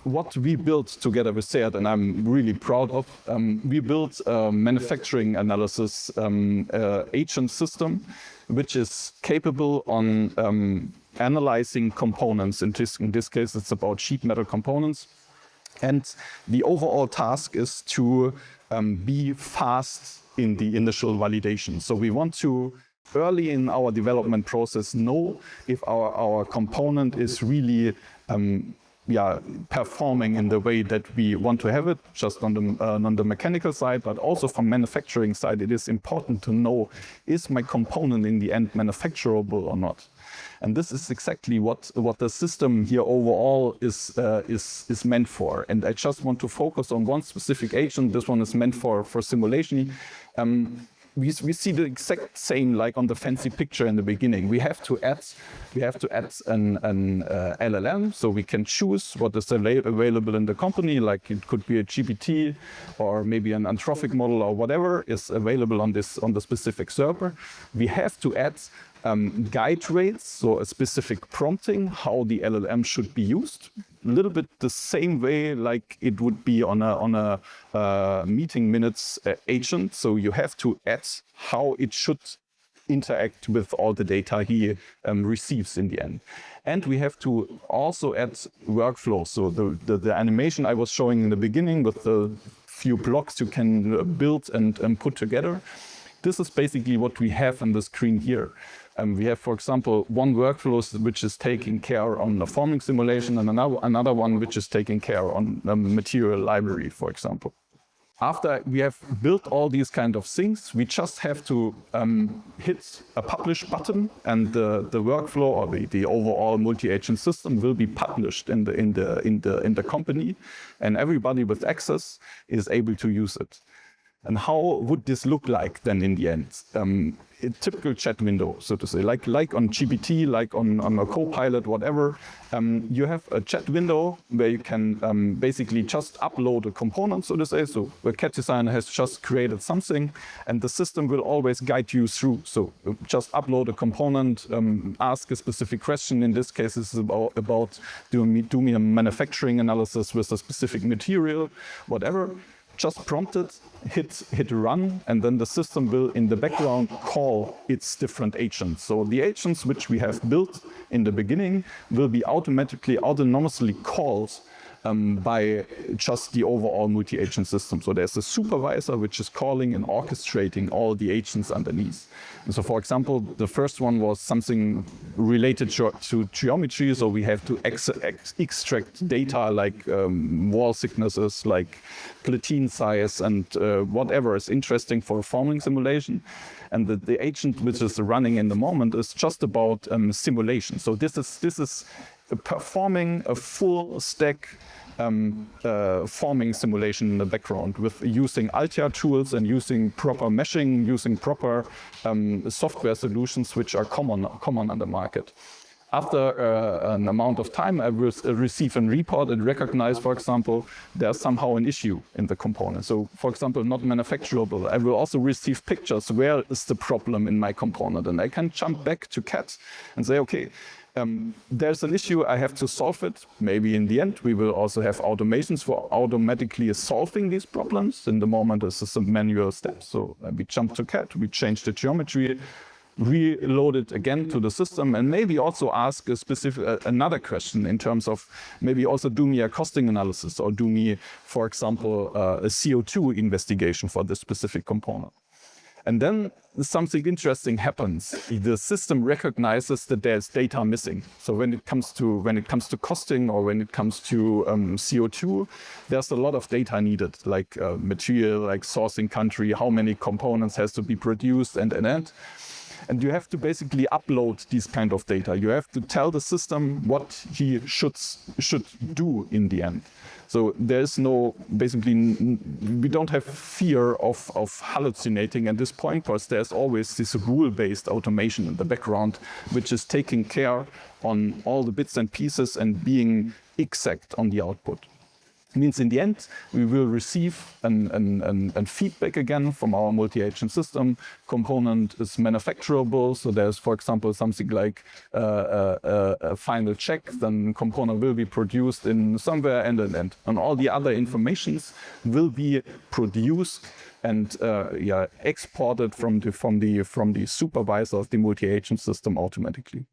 what we built together with SEAT, and I'm really proud of, we built a manufacturing analysis agent system, which is capable on analyzing components. In this case, it's about sheet metal components. And the overall task is to be fast in the initial validation. So we want to, early in our development process, know if our component is really performing in the way that we want to have it, just on the mechanical side, but also from manufacturing side, it is important to know, is my component in the end manufacturable or not? And this is exactly what the system here overall is meant for. And I just want to focus on one specific agent. This one is meant for simulation. We see the exact same like on the fancy picture in the beginning. We have to add an LLM, so we can choose what is available in the company. Like it could be a GPT or maybe an anthropic model or whatever is available on the specific server. We have to add guide rates, so a specific prompting how the LLM should be used. A little bit the same way like it would be on a meeting minutes agent. So you have to add how it should interact with all the data he receives in the end. And we have to also add workflow. So the animation I was showing in the beginning with the few blocks you can build and put together. This is basically what we have on the screen here. We have, for example, one workflow which is taking care on the forming simulation and another one which is taking care on the material library, for example. After we have built all these kind of things, we just have to hit a publish button, and the workflow or the overall multi-agent system will be published in the company, and everybody with access is able to use it. And how would this look like then in the end? A typical chat window, so to say, like on GPT, like on a Copilot, whatever. You have a chat window where you can basically just upload a component, so to say. So the CAD designer has just created something, and the system will always guide you through. So just upload a component, ask a specific question. In this case, it's about do me a manufacturing analysis with a specific material, whatever. Just prompt it, hit run, and then the system will in the background call its different agents. So the agents which we have built in the beginning will be autonomously called by just the overall multi-agent system. So there's a supervisor which is calling and orchestrating all the agents underneath. And so for example, the first one was something related to geometry. So we have to extract data like wall thicknesses, like platine size, and whatever is interesting for a forming simulation. And the agent which is running in the moment is just about simulation. So this is performing a full stack forming simulation in the background with using Altair tools and using proper meshing, using proper software solutions which are common on the market. After an amount of time, I will receive a report and recognize, for example, there's somehow an issue in the component. So, for example, not manufacturable. I will also receive pictures. Where is the problem in my component? And I can jump back to CAD and say, okay, there's an issue, I have to solve it. Maybe in the end, we will also have automations for automatically solving these problems. In the moment, this is a manual step. So we jump to CAD, we change the geometry, reload it again to the system, and maybe also ask a specific another question in terms of maybe also do me a costing analysis or do me, for example, a CO2 investigation for this specific component. And then something interesting happens. The system recognizes that there's data missing. So when it comes to costing or when it comes to CO2, there's a lot of data needed, like material, like sourcing country, how many components has to be produced, and. And you have to basically upload these kind of data. You have to tell the system what he should do in the end. So there's no, basically, we don't have fear of hallucinating at this point, because there's always this rule-based automation in the background, which is taking care on all the bits and pieces and being exact on the output. Means in the end, we will receive an feedback again from our multi-agent system. Component is manufacturable, so there's, for example, something like a final check, then component will be produced in somewhere and all the other informations will be produced and exported from the supervisor of the multi-agent system automatically.